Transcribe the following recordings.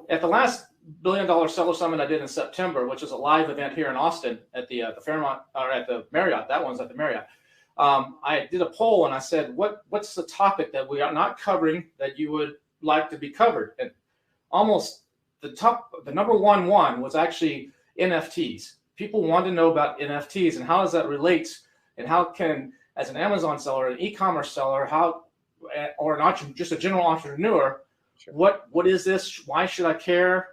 at the last $1 billion seller summit I did in September, which is a live event here in Austin at the Fairmont, or at the Marriott. That one's at the Marriott. I did a poll and I said, what's the topic that we are not covering that you would like to be covered? And almost the number one was actually NFTs. People want to know about NFTs and how does that relate, and how can, as an Amazon seller, an e-commerce seller, or just a general entrepreneur, sure. What is this? Why should I care?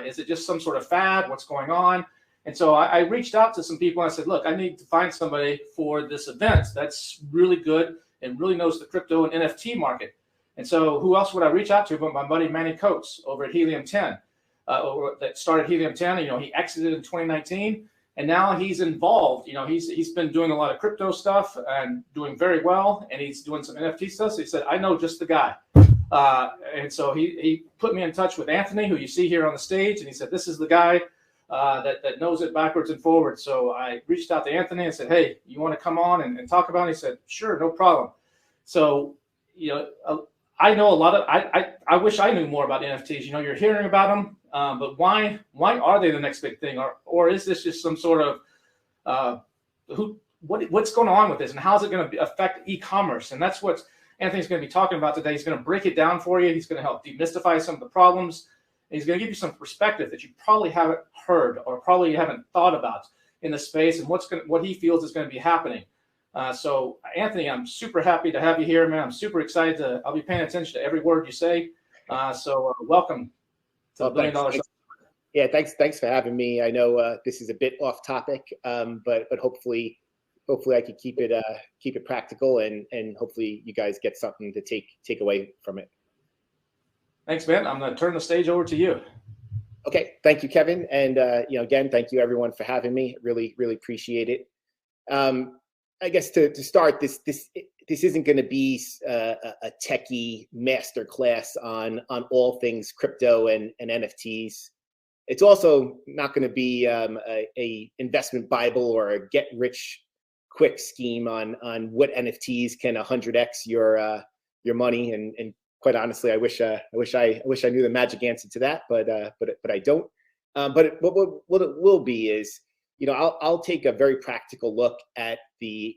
Is it just some sort of fad? What's going on? And so I reached out to some people and I said, look, I need to find somebody for this event that's really good and really knows the crypto and NFT market. And so who else would I reach out to but my buddy Manny Coates over at Helium 10, that started Helium 10. He exited in 2019, and now he's involved. He's been doing a lot of crypto stuff and doing very well, and he's doing some NFT stuff. So he said, I know just the guy. And so he put me in touch with Anthony, who you see here on the stage, and he said, this is the guy that knows it backwards and forwards. So I reached out to Anthony and said, hey, you want to come on and talk about it? He said, sure, no problem. So, I know a lot of, I wish I knew more about NFTs. You're hearing about them, but why are they the next big thing? Or is this just some sort of, what's going on with this, and how's it going to affect e-commerce? And that's what Anthony's going to be talking about today. He's going to break it down for you. He's going to help demystify some of the problems. And he's going to give you some perspective that you probably haven't heard or probably haven't thought about in the space, and what he feels is going to be happening. So Anthony, I'm super happy to have you here, man. I'm super excited I'll be paying attention to every word you say. So welcome to the $1 Billion Show. Yeah, thanks for having me. I know this is a bit off topic, but hopefully I could keep it practical, and hopefully you guys get something to take away from it. Thanks, man. I'm going to turn the stage over to you. Okay, thank you, Kevin, and again, thank you everyone for having me. Really appreciate it. I guess to start, this isn't going to be a techie masterclass on all things crypto and NFTs. It's also not going to be a investment Bible or a get rich quick scheme on what NFTs can 100x your money. And quite honestly, I wish I knew the magic answer to that, but I don't. But what it will be is, I'll take a very practical look at the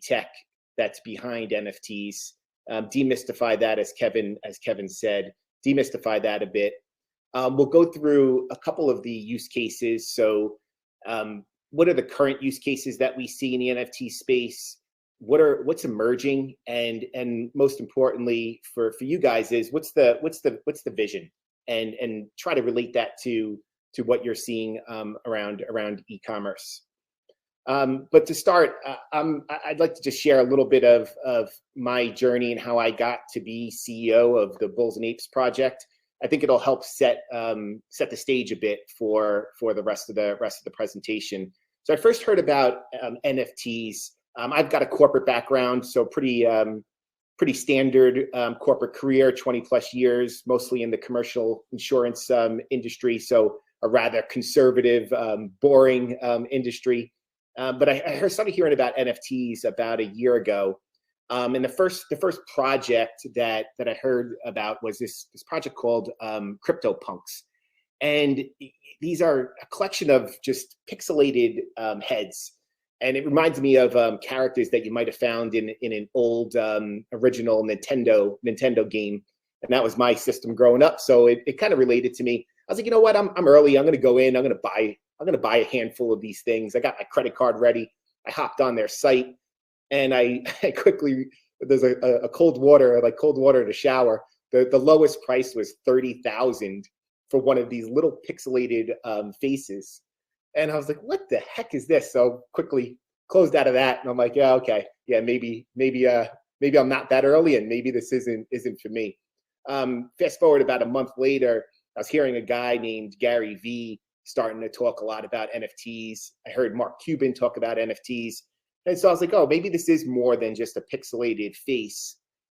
tech that's behind NFTs, demystify that, as Kevin said, demystify that a bit. We'll go through a couple of the use cases. So what are the current use cases that we see in the NFT space? What's emerging, and most importantly for you guys is what's the vision, and try to relate that to what you're seeing around e-commerce. But to start, I'd like to just share a little bit of my journey and how I got to be CEO of the Bulls and Apes project. I think it'll help set the stage a bit for the rest of the presentation. So I first heard about NFTs. I've got a corporate background, so pretty standard corporate career, 20 plus years, mostly in the commercial insurance industry. So a rather conservative, boring industry. But I started hearing about NFTs about a year ago. And the first project that I heard about was this project called CryptoPunks. And these are a collection of just pixelated heads. And it reminds me of characters that you might have found in an old original Nintendo game. And that was my system growing up. So it kind of related to me. I was like, you know what? I'm early. I'm going to go in. I'm going to buy a handful of these things. I got my credit card ready. I hopped on their site, and I quickly, there's a cold water to shower. The lowest price was $30,000 for one of these little pixelated faces. And I was like, what the heck is this? So quickly closed out of that. And I'm like, yeah, okay. Yeah, maybe I'm not that early, and maybe this isn't for me. Fast forward about a month later, I was hearing a guy named Gary V starting to talk a lot about NFTs. I heard Mark Cuban talk about NFTs. And so I was like, oh, maybe this is more than just a pixelated face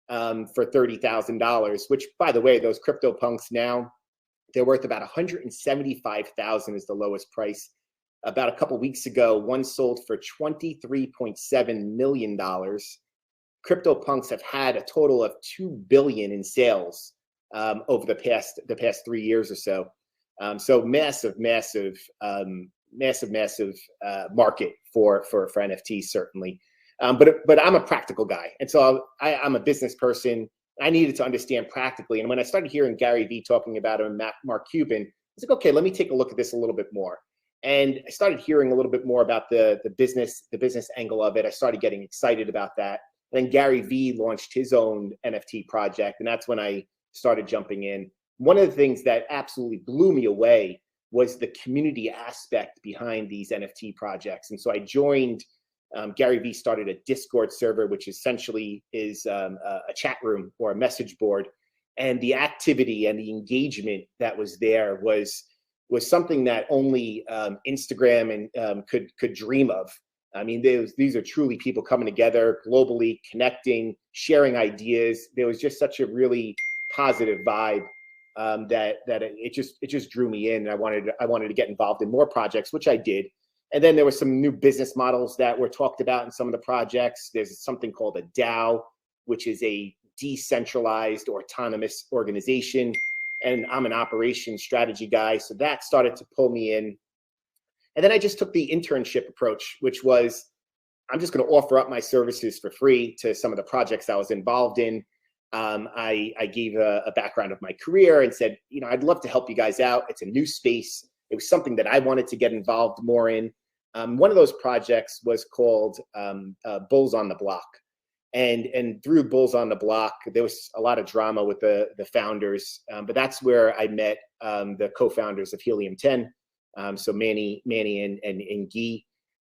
for $30,000, which, by the way, those CryptoPunks now, they're worth about $175,000 is the lowest price. About a couple weeks ago, one sold for $23.7 million. CryptoPunks have had a total of $2 billion in sales over the past 3 years or so. So massive market for NFTs, certainly. But I'm a practical guy, and so I'm a business person. I needed to understand practically, and when I started hearing Gary Vee talking about it and Mark Cuban, I was like, okay, let me take a look at this a little bit more. And I started hearing a little bit more about the business angle of it. I started getting excited about that. And then Gary Vee launched his own NFT project, and that's when I started jumping in. One of the things that absolutely blew me away was the community aspect behind these NFT projects. And so I joined, Gary Vee started a Discord server, which essentially is a chat room or a message board. And the activity and the engagement that was there was something that only Instagram and could dream of. I mean, these are truly people coming together globally, connecting, sharing ideas. There was just such a really positive vibe that it just drew me in. I wanted to get involved in more projects, which I did. And then there were some new business models that were talked about in some of the projects. There's something called a DAO, which is a decentralized or autonomous organization. And I'm an operations strategy guy, so that started to pull me in. And then I just took the internship approach, which was, I'm just going to offer up my services for free to some of the projects I was involved in. I gave a background of my career and said, I'd love to help you guys out. It's a new space. It was something that I wanted to get involved more in. One of those projects was called Bulls on the Block. And through Bulls on the Block, there was a lot of drama with the founders, but that's where I met the co-founders of Helium 10. So Manny and Guy.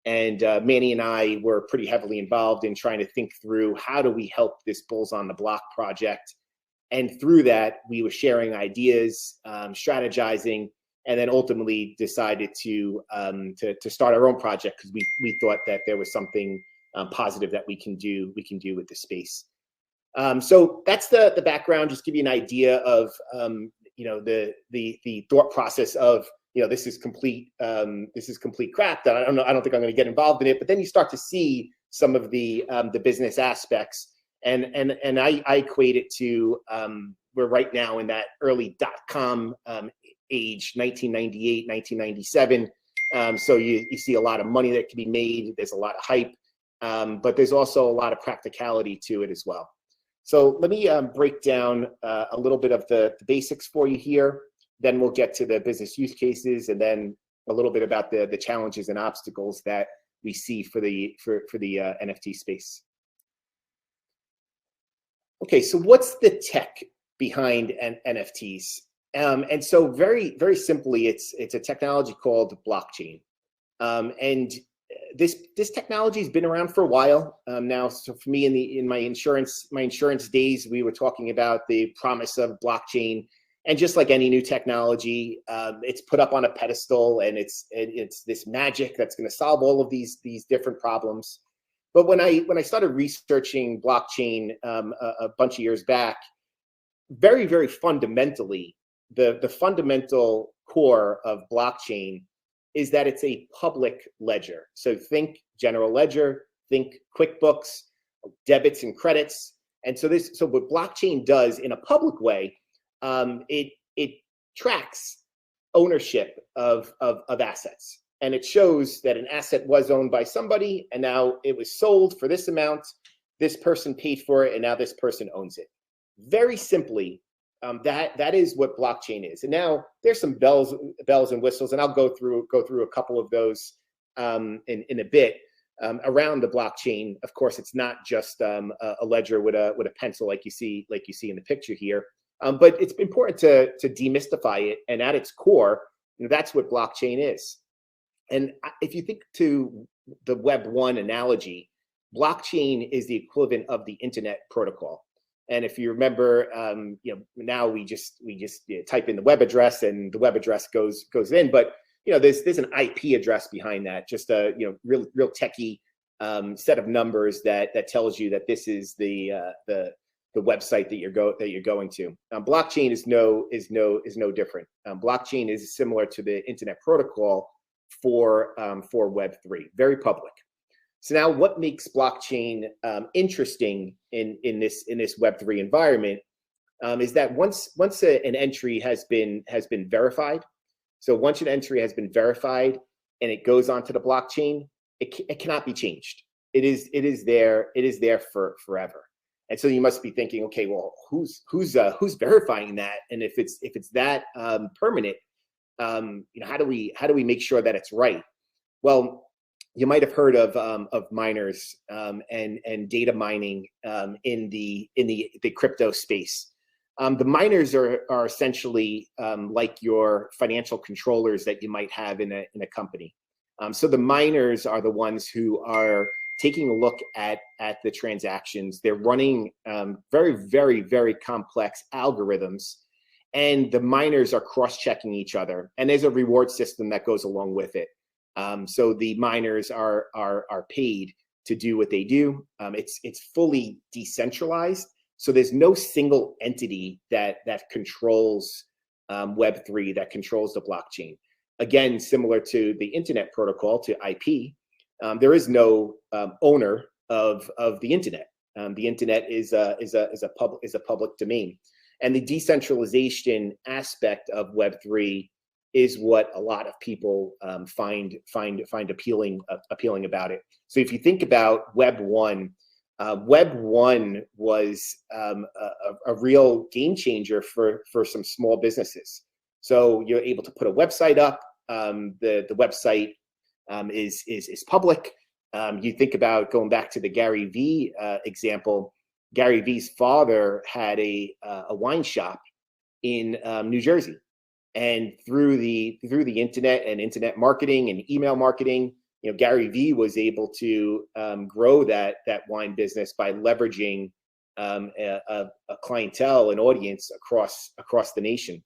And Manny and I were pretty heavily involved in trying to think through how do we help this Bulls on the Block project. And through that, we were sharing ideas, strategizing, and then ultimately decided to start our own project because we thought that there was something positive that we can do with the space. So that's the background. Just give you an idea of the thought process of this is complete crap that I don't think I'm going to get involved in it. But then you start to see some of the business aspects, and I equate it to we're right now in that early .com age, 1998, 1997. So you see a lot of money that can be made. There's a lot of hype, but there's also a lot of practicality to it as well. So let me break down a little bit of the basics for you here. Then we'll get to the business use cases, and then a little bit about the challenges and obstacles that we see for the NFT space. Okay, so what's the tech behind NFTs? And so very, very simply, it's a technology called blockchain. And this technology has been around for a while now. So for me, in my insurance days, we were talking about the promise of blockchain. And just like any new technology, it's put up on a pedestal, and it's this magic that's going to solve all of these different problems. But when I started researching blockchain a bunch of years back, very, very fundamentally, the fundamental core of blockchain is that it's a public ledger. So think general ledger, think QuickBooks, debits and credits. And so what blockchain does in a public way, it tracks ownership of assets, and it shows that an asset was owned by somebody, and now it was sold for this amount. This person paid for it, and now this person owns it. Very simply, that is what blockchain is. And now there's some bells and whistles, and I'll go through a couple of those in a bit around the blockchain. Of course, it's not just a ledger with a pencil like you see in the picture here. But it's important to demystify it, and at its core, that's what blockchain is. And if you think to the Web 1 analogy, blockchain is the equivalent of the internet protocol. And if you remember, now we just type in the web address, and the web address goes in. But there's an IP address behind that, just a real techie set of numbers that tells you that this is the website that you're going to. Blockchain is no different. Blockchain is similar to the internet protocol for Web3, very public. So now, what makes blockchain interesting in this Web3 environment is that once an entry has been verified, so once an entry has been verified and it goes onto the blockchain, it cannot be changed. It is there for forever. And so you must be thinking, okay, well, who's verifying that? And if it's that permanent, how do we make sure that it's right? Well, you might have heard of miners and data mining in the crypto space. The miners are essentially like your financial controllers that you might have in a company. So the miners are the ones who are taking a look at the transactions. They're running very, very, very complex algorithms, and the miners are cross-checking each other. And there's a reward system that goes along with it. So the miners are paid to do what they do. It's fully decentralized. So there's no single entity that controls Web3, that controls the blockchain. Again, similar to the internet protocol, to IP, there is no owner of the internet. The internet is a public domain, and the decentralization aspect of Web3 is what a lot of people find appealing about it. So if you think about Web 1, Web 1 was a real game changer for some small businesses. So you're able to put a website up. The website is public. You think about going back to the Gary Vee example. Gary Vee's father had a wine shop in New Jersey, and through the internet and internet marketing and email marketing, Gary Vee was able to grow that wine business by leveraging a clientele, an audience across the nation.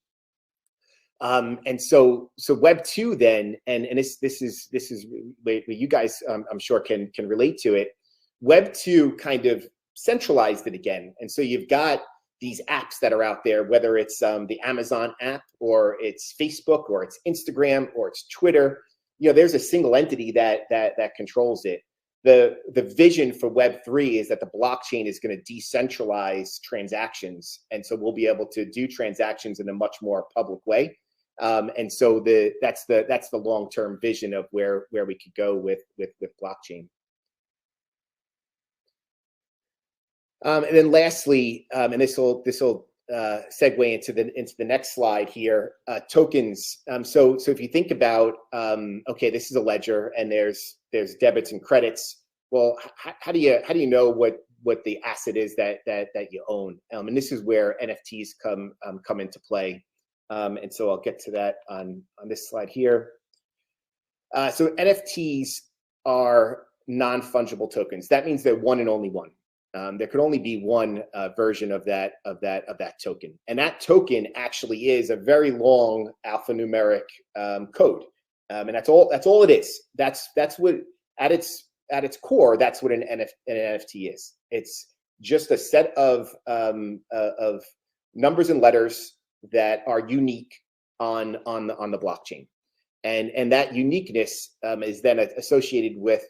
And so Web 2 then, and this is where you guys I'm sure can relate to it. Web 2 kind of centralized it again, and so you've got these apps that are out there, whether it's the Amazon app or it's Facebook or it's Instagram or it's Twitter. There's a single entity that controls it. The vision for Web3 is that the blockchain is going to decentralize transactions, and so we'll be able to do transactions in a much more public way. And so that's the long-term vision of where we could go with blockchain. And then lastly, and this will segue into the next slide here, tokens. So if you think about, okay, this is a ledger and there's debits and credits. Well, how do you know what the asset is that you own? And this is where NFTs come into play. And so I'll get to that on this slide here. So NFTs are non-fungible tokens. That means they're one and only one. There could only be one version of that token, and that token actually is a very long alphanumeric code, and that's all it is. That's what at its core, that's what an NFT is. It's just a set of numbers and letters that are unique on the blockchain, and that uniqueness is then associated with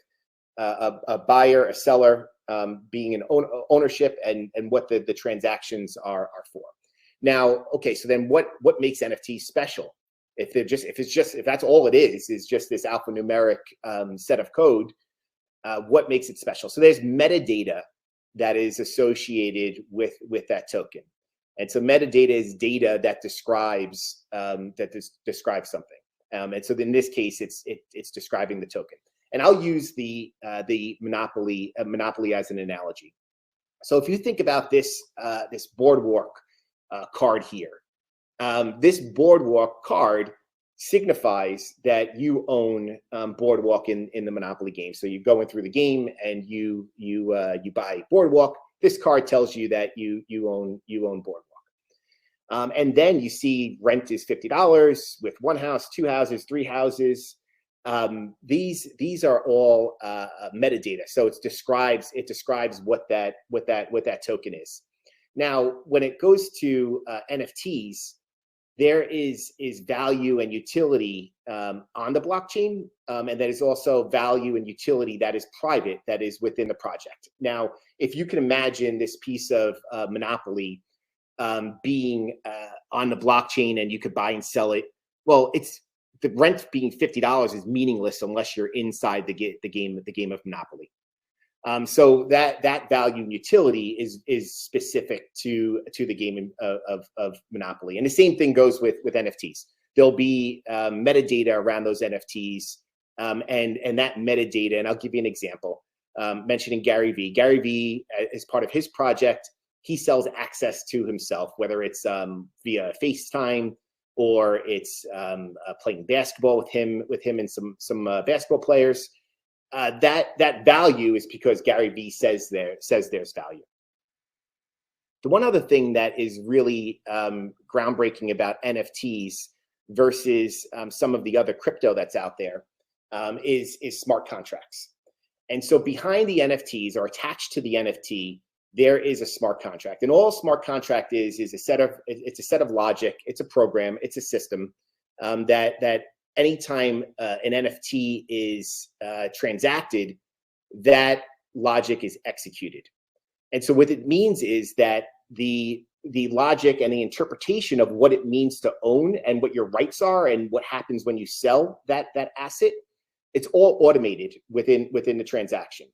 a buyer, a seller, being an ownership, and what the transactions are for. Now, okay, so then what makes NFTs special? If that's all it is just this alphanumeric set of code, what makes it special? So there's metadata that is associated with that token, and so metadata is data that describes something, and so in this case, it's describing the token. And I'll use the Monopoly as an analogy. So if you think about this boardwalk card here, this boardwalk card signifies that you own boardwalk in the Monopoly game. So you're going through the game and you buy boardwalk. This card tells you that you own boardwalk. And then you see rent is $50 with one house, two houses, three houses. These are all metadata, so it describes what that token is. Now, when it goes to NFTs, there is value and utility on the blockchain, and that is also value and utility that is private, that is within the project. Now, if you can imagine this piece of Monopoly, being on the blockchain and you could buy and sell it. Well, it's the rent being $50 is meaningless unless you're inside the game of Monopoly. So that value and utility is specific to the game of Monopoly. And the same thing goes with NFTs. There'll be metadata around those NFTs, and that metadata. And I'll give you an example. Mentioning Gary Vee. Gary Vee, as part of his project, he sells access to himself, whether it's via FaceTime or it's playing basketball with him and some basketball players. That value is because Gary Vee says there's value. The one other thing that is really groundbreaking about NFTs versus some of the other crypto that's out there is smart contracts. And so behind the NFTs or attached to the NFT, there is a smart contract. And all a smart contract is a set of logic, it's a program, it's a system that anytime an NFT is transacted, that logic is executed. And so what it means is that the logic and the interpretation of what it means to own and what your rights are and what happens when you sell that asset, it's all automated within the transaction.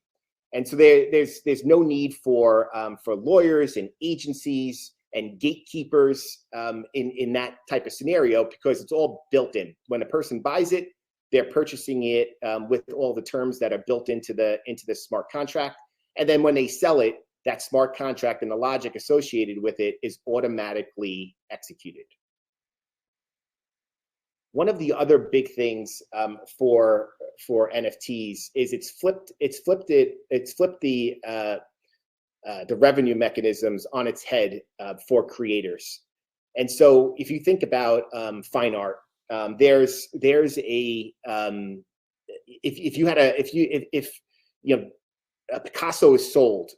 And so there's no need for lawyers and agencies and gatekeepers in that type of scenario, because it's all built in. When a person buys it, they're purchasing it with all the terms that are built into the smart contract. And then when they sell it, that smart contract and the logic associated with it is automatically executed. One of the other big things for NFTs is it's flipped the revenue mechanisms on its head for creators. And so if you think about fine art, there's a if Picasso is sold,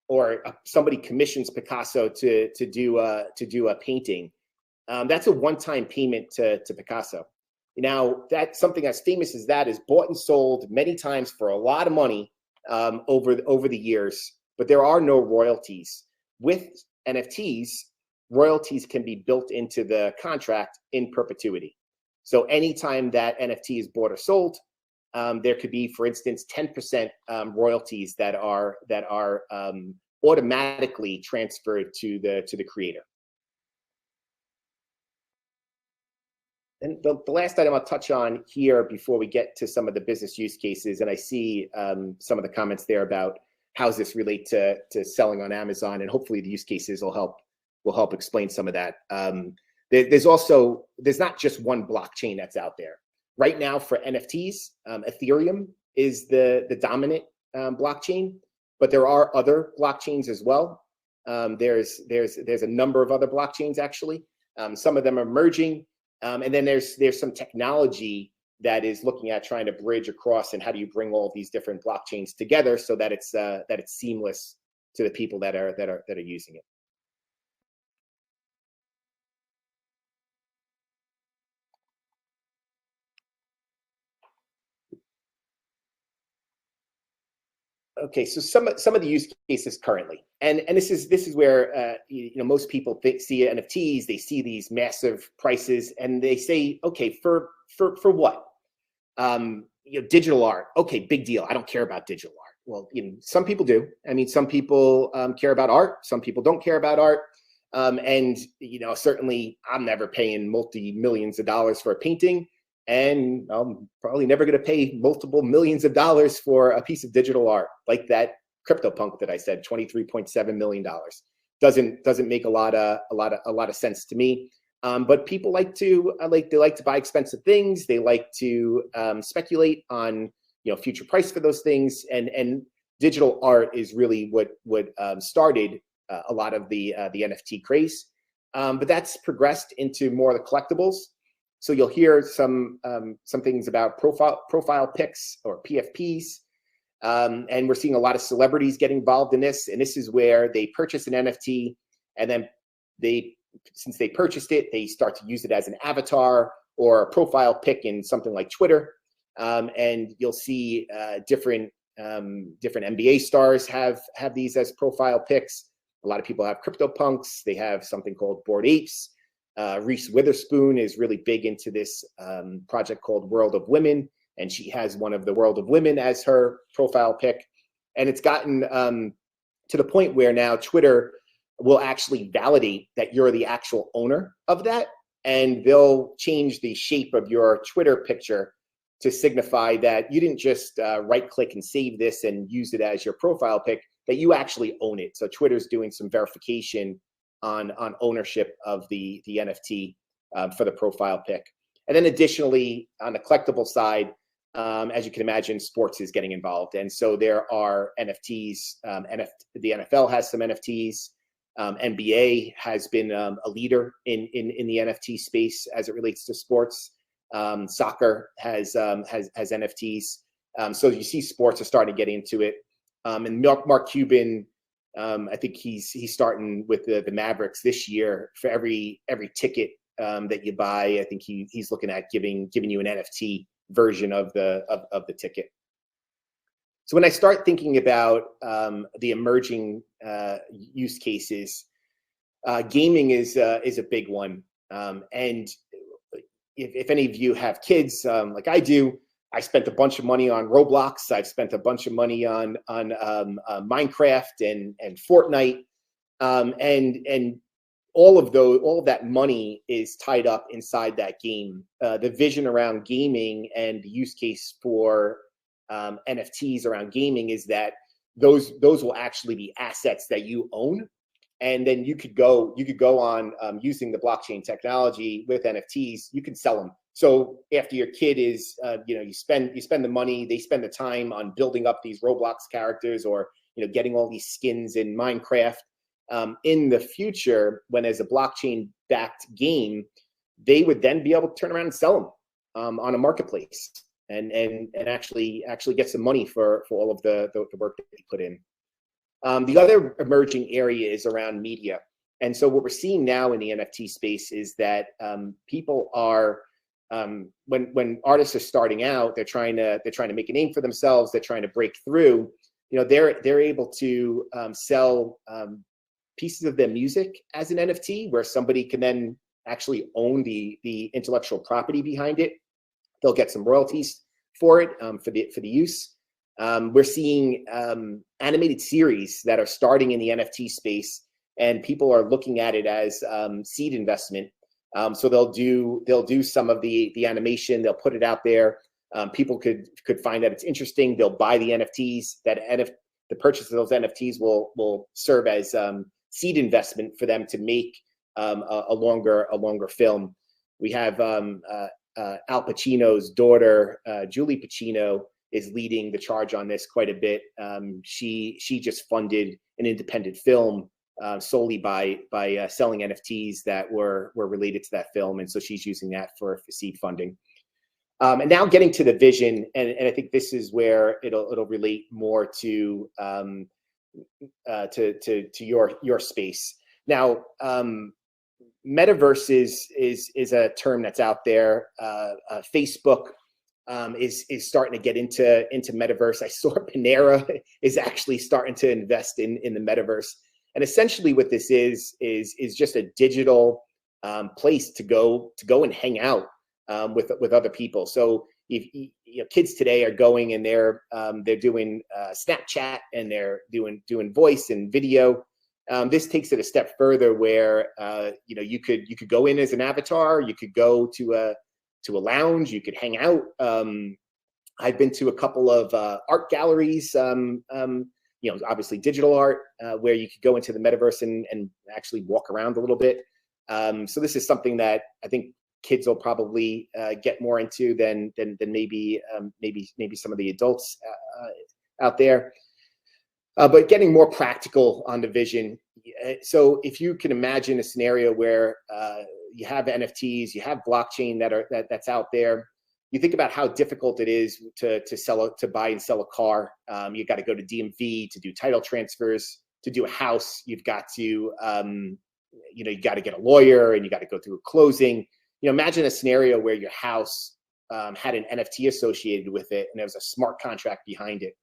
or somebody commissions Picasso to do a painting, that's a one-time payment to Picasso. Now, that's something as famous as that is bought and sold many times for a lot of money over the years, but there are no royalties. With NFTs, royalties can be built into the contract in perpetuity. So anytime that NFT is bought or sold, there could be, for instance, 10% royalties that are automatically transferred to the creator. And the last item I'll touch on here before we get to some of the business use cases, and I see some of the comments there about how does this relate to selling on Amazon, and hopefully the use cases will help explain some of that. There's not just one blockchain that's out there right now for NFTs. Ethereum is the dominant blockchain, but there are other blockchains as well. There's a number of other blockchains actually. Some of them are merging. And then there's some technology that is looking at trying to bridge across, and how do you bring all of these different blockchains together so that it's seamless to the people that are using it. Okay, so some of the use cases currently, and this is where most people see NFTs, they see these massive prices, and they say, okay, for what? Digital art, okay, big deal. I don't care about digital art. Well, some people do. I mean, some people care about art. Some people don't care about art. And certainly, I'm never paying multi-millions of dollars for a painting. And I'm probably never going to pay multiple millions of dollars for a piece of digital art like that CryptoPunk that I said, $23.7 million. Doesn't make a lot of sense to me. But people like to buy expensive things. They like to speculate on future price for those things. And digital art is really what started a lot of the NFT craze. But that's progressed into more of the collectibles. So you'll hear some things about profile pics or PFPs, and we're seeing a lot of celebrities get involved in this. And this is where they purchase an NFT, and then since they purchased it, they start to use it as an avatar or a profile pic in something like Twitter. And you'll see different NBA stars have these as profile pics. A lot of people have CryptoPunks. They have something called Bored Apes. Reese Witherspoon is really big into this project called World of Women, and she has one of the World of Women as her profile pic. And it's gotten to the point where now Twitter will actually validate that you're the actual owner of that, and they'll change the shape of your Twitter picture to signify that you didn't just right-click and save this and use it as your profile pic, that you actually own it. So Twitter's doing some verification on ownership of the NFT for the profile pic. And then additionally, on the collectible side, as you can imagine, sports is getting involved. And so there are NFTs. The NFL has some NFTs. NBA has been a leader in the NFT space as it relates to sports. Soccer has NFTs. So you see sports are starting to get into it. And Mark Cuban, I think he's starting with the Mavericks this year. For every ticket that you buy, I think he's looking at giving you an NFT version of the ticket. So when I start thinking about the emerging use cases, gaming is a big one. And if any of you have kids like I do, I spent a bunch of money on Roblox. I've spent a bunch of money on Minecraft and Fortnite, and all of that money is tied up inside that game. The vision around gaming and the use case for NFTs around gaming is that those will actually be assets that you own, and then you could go on using the blockchain technology with NFTs. You can sell them. So after your kid is, you spend the money, they spend the time on building up these Roblox characters, or getting all these skins in Minecraft. In the future, when as a blockchain-backed game, they would then be able to turn around and sell them on a marketplace, and actually get some money for all of the work that they put in. The other emerging area is around media, and so what we're seeing now in the NFT space is that people are when artists are starting out, they're trying to make a name for themselves, they're trying to break through. They're able to sell pieces of their music as an NFT, where somebody can then actually own the intellectual property behind it. They'll get some royalties for it, for the use. We're seeing animated series that are starting in the NFT space, and people are looking at it as seed investment. So they'll do some of the animation, they'll put it out there. People could find that it's interesting. They'll buy the NFTs. The purchase of those NFTs will serve as seed investment for them to make a longer film. We have Al Pacino's daughter, Julie Pacino, is leading the charge on this quite a bit. She just funded an independent film solely by selling NFTs that were related to that film, and so she's using that for seed funding. And now getting to the vision, and I think this is where it'll relate more to your space. Now, metaverse is a term that's out there. Facebook is starting to get into metaverse. I saw Panera is actually starting to invest in the metaverse. And essentially what this is just a digital place to go and hang out with other people. So if kids today are going and they're doing Snapchat, and they're doing voice and video. This takes it a step further, where you could go in as an avatar. You could go to a lounge. You could hang out. I've been to a couple of art galleries. Obviously digital art, where you could go into the metaverse and actually walk around a little bit. So this is something that I think kids will probably get more into than maybe some of the adults out there. But getting more practical on the vision. So if you can imagine a scenario where you have NFTs, you have blockchain that's out there. You think about how difficult it is to buy and sell a car. You got to go to DMV to do title transfers. To do a house, you've got to you got to get a lawyer, and you got to go through a closing. Imagine a scenario where your house had an NFT associated with it, and there was a smart contract behind it.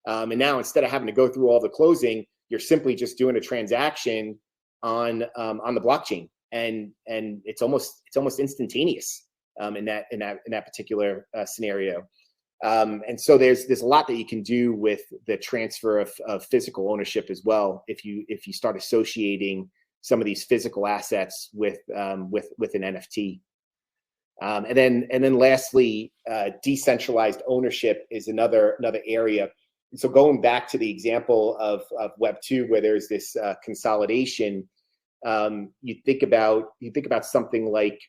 And now, instead of having to go through all the closing, you're simply just doing a transaction on the blockchain, and it's almost instantaneous in that particular scenario. And so there's a lot that you can do with the transfer of physical ownership as well, if you start associating some of these physical assets with an NFT. And then lastly, decentralized ownership is another area. And so going back to the example of Web 2, where there's this consolidation, you think about something like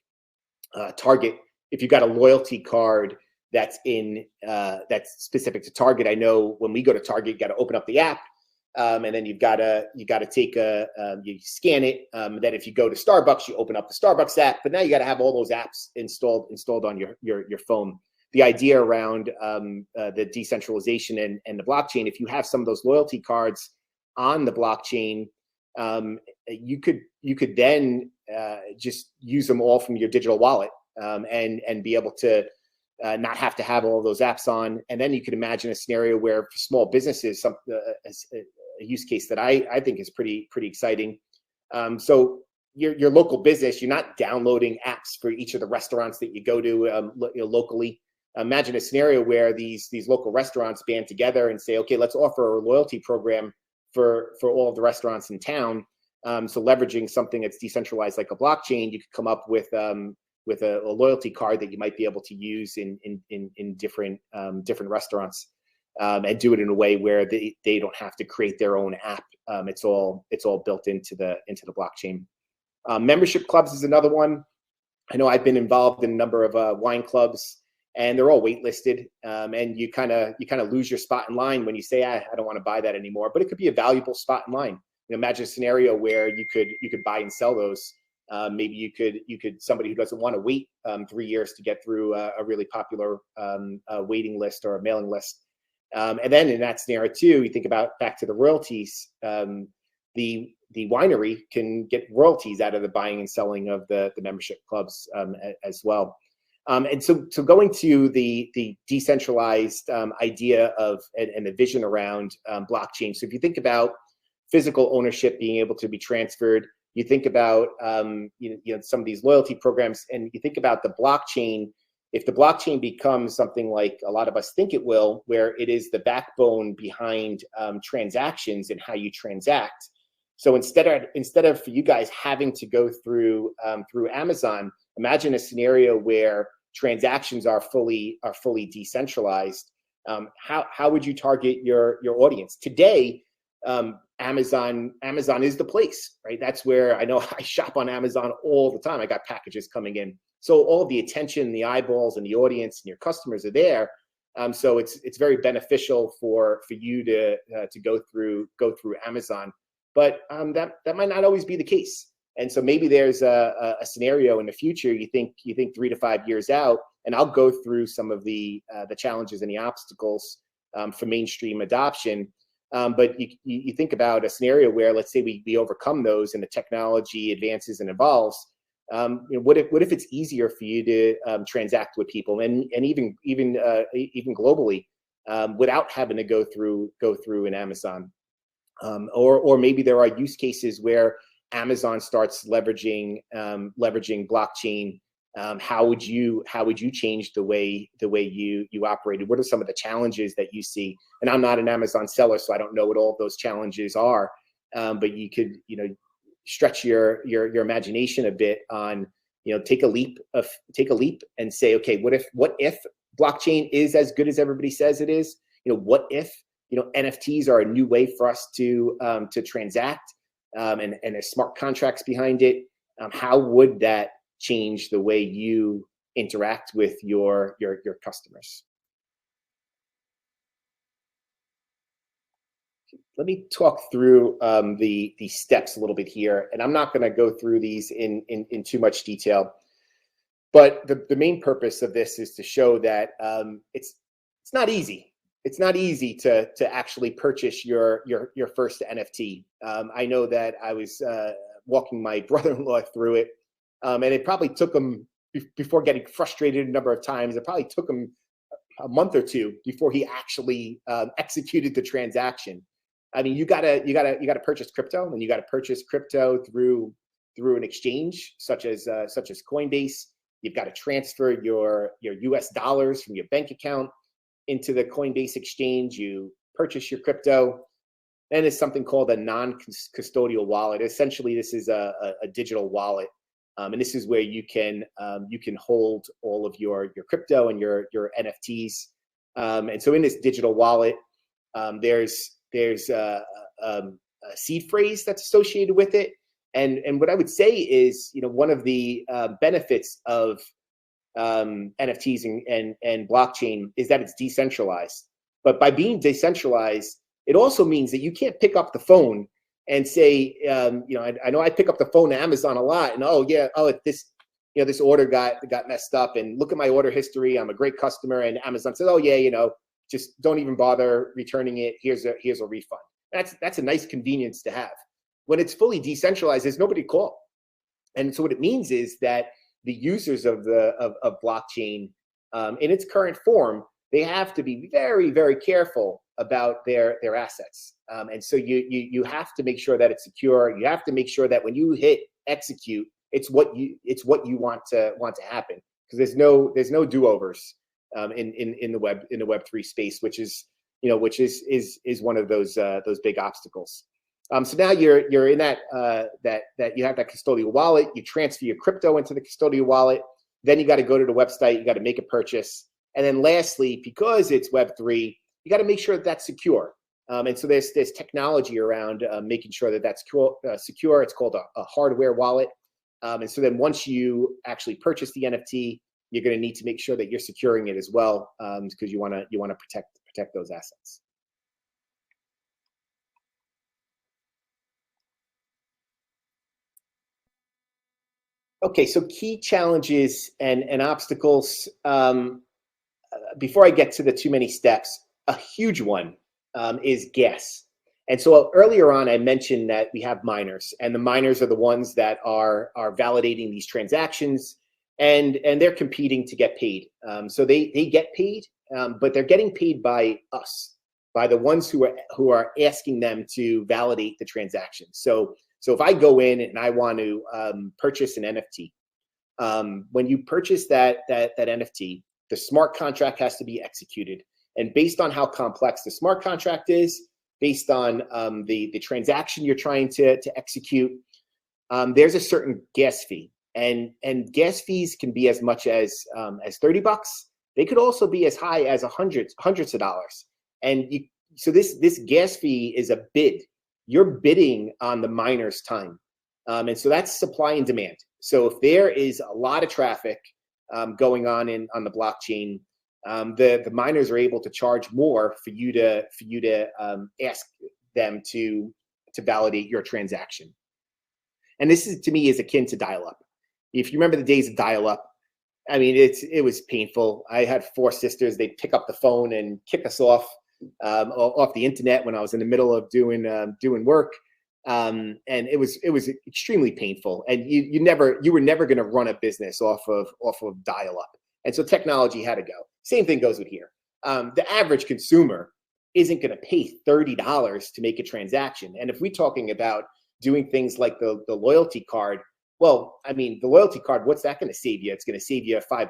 Target. If you've got a loyalty card that's specific to Target, I know when we go to Target, you got to open up the app, and then you got to take you scan it. Then if you go to Starbucks, you open up the Starbucks app, but now you got to have all those apps installed on your phone. The idea around the decentralization and the blockchain, if you have some of those loyalty cards on the blockchain, you could then just use them all from your digital wallet, and be able to not have to have all of those apps on. And then you could imagine a scenario where for small businesses, a use case that I think is pretty exciting. So your local business, you're not downloading apps for each of the restaurants that you go to locally. Imagine a scenario where these local restaurants band together and say, okay, let's offer a loyalty program for all of the restaurants in town. So leveraging something that's decentralized like a blockchain, you could come up with a loyalty card that you might be able to use in different restaurants, and do it in a way where they don't have to create their own app. It's all built into the blockchain. Membership clubs is another one. I know I've been involved in a number of wine clubs, and they're all waitlisted, and you kind of lose your spot in line when you say, I don't want to buy that anymore. But it could be a valuable spot in line. Imagine a scenario where you could buy and sell those. Maybe you could somebody who doesn't want to wait 3 years to get through a really popular waiting list or a mailing list. And then in that scenario too, you think about back to the royalties. The winery can get royalties out of the buying and selling of the membership clubs as well. And so going to the decentralized idea of and the vision around blockchain. So if you think about physical ownership being able to be transferred, you think about some of these loyalty programs, and you think about the blockchain. If the blockchain becomes something like a lot of us think it will, where it is the backbone behind transactions and how you transact. So instead of for you guys having to go through Amazon, imagine a scenario where transactions are fully decentralized. How would you target your audience today? Amazon is the place, right? That's where I know I shop on Amazon all the time. I got packages coming in. So all the attention, the eyeballs, and the audience and your customers are there. So it's very beneficial for you to go through Amazon. But that might not always be the case. And so maybe there's a scenario in the future you think 3 to 5 years out, and I'll go through some of the challenges and the obstacles for mainstream adoption. But you think about a scenario where, let's say we overcome those and the technology advances and evolves. What if it's easier for you to transact with people and even globally without having to go through an Amazon, or maybe there are use cases where Amazon starts leveraging blockchain. How would you change the way you operated? What are some of the challenges that you see? And I'm not an Amazon seller, so I don't know what all of those challenges are. But you could stretch your imagination a bit on take a leap and say, okay, what if blockchain is as good as everybody says it is? What if NFTs are a new way for us to transact, and there's smart contracts behind it? How would that change the way you interact with your customers? Let me talk through the steps a little bit here, and I'm not going to go through these in too much detail, but the main purpose of this is to show that it's not easy. It's not easy to actually purchase your first NFT. I know that I was walking my brother-in-law through it. And it probably took him, before getting frustrated a number of times, it probably took him a month or two before he actually executed the transaction. I mean, you gotta purchase crypto, and you gotta purchase crypto through an exchange such as Coinbase. You've got to transfer your US dollars from your bank account into the Coinbase exchange. You purchase your crypto. Then there's something called a non-custodial wallet. Essentially, this is a digital wallet, and this is where you can hold all of your crypto and your NFTs. And so in this digital wallet, there's a seed phrase that's associated with it. And what I would say is, one of the benefits of NFTs and blockchain is that it's decentralized. But by being decentralized, it also means that you can't pick up the phone and say, I know I pick up the phone to Amazon a lot, and this order got messed up, and look at my order history. I'm a great customer, and Amazon says, just don't even bother returning it. Here's a refund. That's a nice convenience to have. When it's fully decentralized, there's nobody to call. And so what it means is that the users of blockchain, in its current form, they have to be very, very careful about their assets. And so you have to make sure that it's secure. You have to make sure that when you hit execute, it's what you want to happen, because there's no do-overs in the Web3 space, which is one of those big obstacles. So now you're in that you have that custodial wallet. You transfer your crypto into the custodial wallet. Then you got to go to the website. You got to make a purchase. And then lastly, because it's Web3, you got to make sure that that's secure. And so there's technology around making sure that that's secure. It's called a hardware wallet. And so then once you actually purchase the NFT, you're going to need to make sure that you're securing it as well, because you want to protect those assets. Okay, so key challenges and obstacles. Before I get to the too many steps, a huge one is gas. And so earlier on, I mentioned that we have miners, and the miners are the ones that are validating these transactions, and they're competing to get paid. So they get paid, but they're getting paid by us, by the ones who are asking them to validate the transaction. So if I go in and I want to purchase an NFT, when you purchase that NFT, the smart contract has to be executed. And based on how complex the smart contract is, based on the transaction you're trying to execute, there's a certain gas fee. And gas fees can be as much as $30. They could also be as high as hundreds of dollars. And so this gas fee is a bid. You're bidding on the miner's time. And so that's supply and demand. So if there is a lot of traffic going on the blockchain, the miners are able to charge more for you to ask them to validate your transaction. And this is, to me, is akin to dial-up. If you remember the days of dial-up, I mean, it was painful. I had 4 sisters. They'd pick up the phone and kick us off the internet when I was in the middle of doing work. And it was extremely painful. And you were never going to run a business off of dial-up. And so technology had to go. Same thing goes with here. The average consumer isn't going to pay $30 to make a transaction. And if we're talking about doing things like the loyalty card, well, I mean, the loyalty card, what's that going to save you? It's going to save you $5.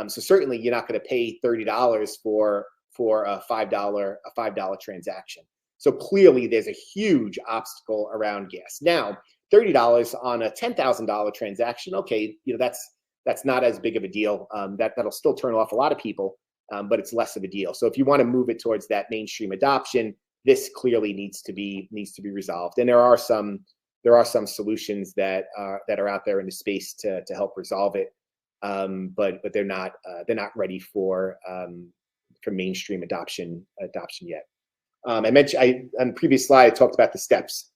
So certainly you're not going to pay $30 for a $5 transaction. So clearly there's a huge obstacle around gas. Now, $30 on a $10,000 transaction, okay, that's not as big of a deal. That'll still turn off a lot of people, but it's less of a deal. So if you want to move it towards that mainstream adoption, this clearly needs to be resolved. And there are some solutions that are out there in the space to help resolve it, but they're not ready for mainstream adoption yet. I mentioned on the previous slide, I talked about the steps.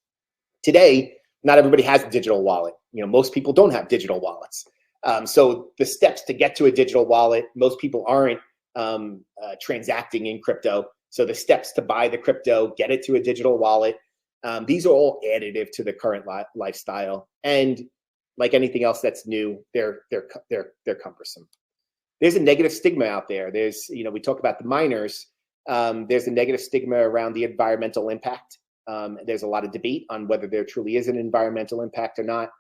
Today, not everybody has a digital wallet. Most people don't have digital wallets. So the steps to get to a digital wallet, most people aren't transacting in crypto. So the steps to buy the crypto, get it to a digital wallet, these are all additive to the current lifestyle. And like anything else that's new, they're cumbersome. There's a negative stigma out there. We talk about the miners. There's a negative stigma around the environmental impact. There's a lot of debate on whether there truly is an environmental impact or not.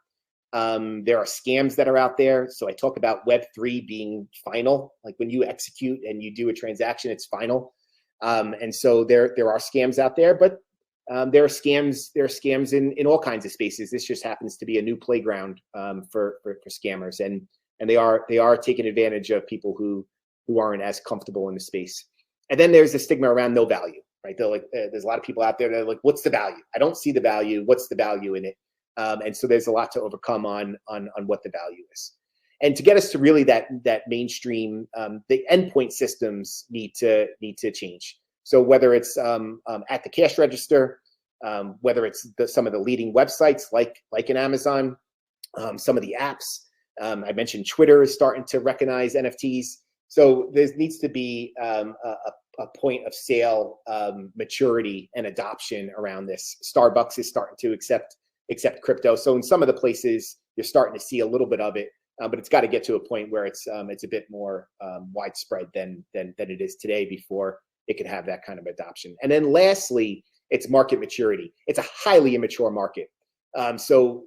There are scams that are out there. So I talk about Web3 being final. Like when you execute and you do a transaction, it's final. And so there are scams out there, but there are scams in all kinds of spaces. This just happens to be a new playground for scammers, and they are taking advantage of people who aren't as comfortable in the space. And then there's the stigma around no value, right? They're like, there's a lot of people out there that are like, what's the value? I don't see the value. What's the value in it? And so there's a lot to overcome on what the value is. And to get us to really that mainstream, the endpoint systems need to change. So whether it's at the cash register, whether it's some of the leading websites like an Amazon, some of the apps. I mentioned Twitter is starting to recognize NFTs. So there needs to be a point of sale maturity and adoption around this. Starbucks is starting to accept crypto. So in some of the places, you're starting to see a little bit of it, but it's got to get to a point where it's a bit more widespread than it is today before it can have that kind of adoption. And then lastly, it's market maturity. It's a highly immature market. So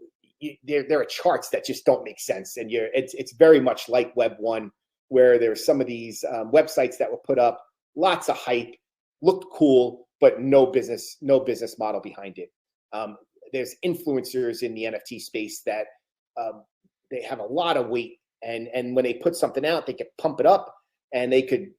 there are charts that just don't make sense. And it's very much like Web 1, where there's some of these websites that were put up, lots of hype, looked cool, but no business model behind it. There's influencers in the NFT space that they have a lot of weight, and when they put something out, they could pump it up, and they could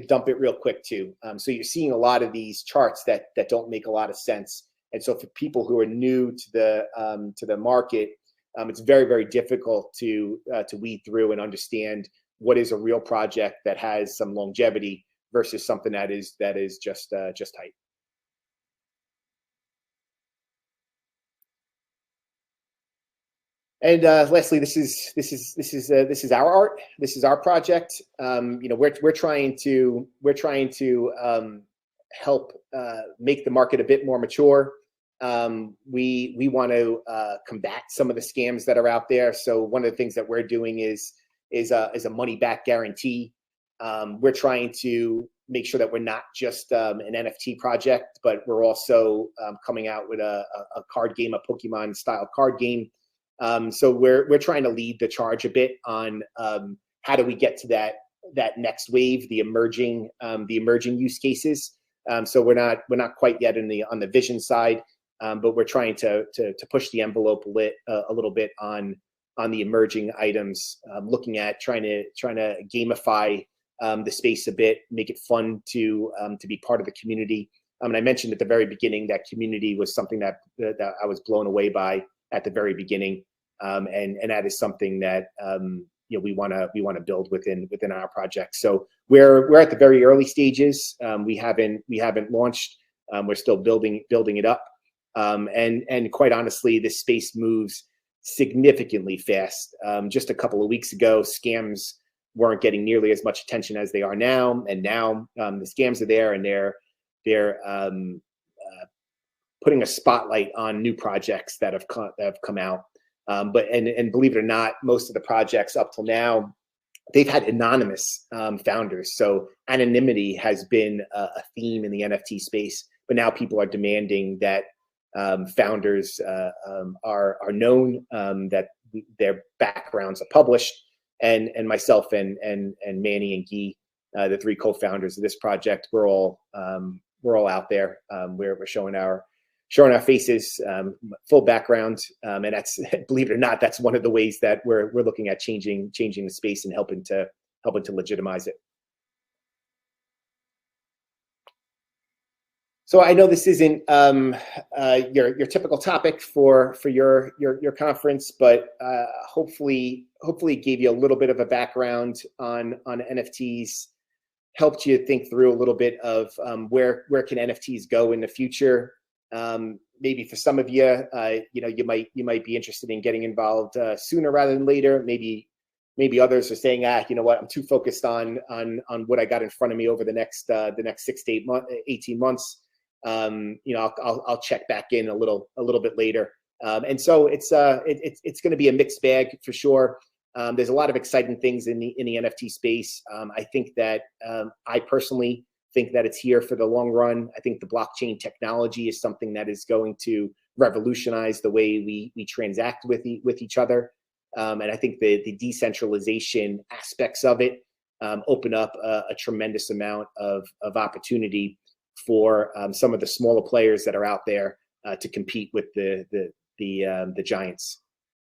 dump it real quick too. So you're seeing a lot of these charts that don't make a lot of sense. And so for people who are new to the market, it's very, very difficult to weed through and understand what is a real project that has some longevity versus something that is just hype. And lastly, this is our art. This is our project. We're trying to help make the market a bit more mature. We want to combat some of the scams that are out there. So one of the things that we're doing is a money back guarantee. We're trying to make sure that we're not just an NFT project, but we're also coming out with a card game, a Pokemon style card game. So we're trying to lead the charge a bit on how do we get to that next wave, the emerging use cases. So we're not quite yet on the vision side, but we're trying to push the envelope a little bit on the emerging items, looking at trying to gamify the space a bit, make it fun to be part of the community. And I mentioned at the very beginning that community was something that I was blown away by at the very beginning, and that is something that we want to build within our project. So we're at the very early stages. We haven't launched. We're still building it up, and quite honestly, this space moves significantly fast. Just a couple of weeks ago, scams weren't getting nearly as much attention as they are now, and now the scams are there, and they're putting a spotlight on new projects that have come out. But believe it or not, most of the projects up till now, they've had anonymous founders. So anonymity has been a theme in the NFT space, but now people are demanding that founders are known, that their backgrounds are published. And myself and Manny and Guy, the three co-founders of this project, we're all out there. We're showing our faces, full background, and that's, believe it or not, that's one of the ways that we're looking at changing the space and helping to legitimize it. So I know this isn't your typical topic for your conference, but hopefully it gave you a little bit of a background on NFTs, helped you think through a little bit of where can NFTs go in the future. Maybe for some of you, you might be interested in getting involved sooner rather than later. Maybe others are saying, you know what, I'm too focused on what I got in front of me over the next 6 to 18 months. I'll check back in a little bit later. And so it's going to be a mixed bag for sure. There's a lot of exciting things in the NFT space. I think that I personally think that it's here for the long run. I think the blockchain technology is something that is going to revolutionize the way we transact with each other. And I think the decentralization aspects of it open up a tremendous amount of opportunity for some of the smaller players that are out there to compete with the giants.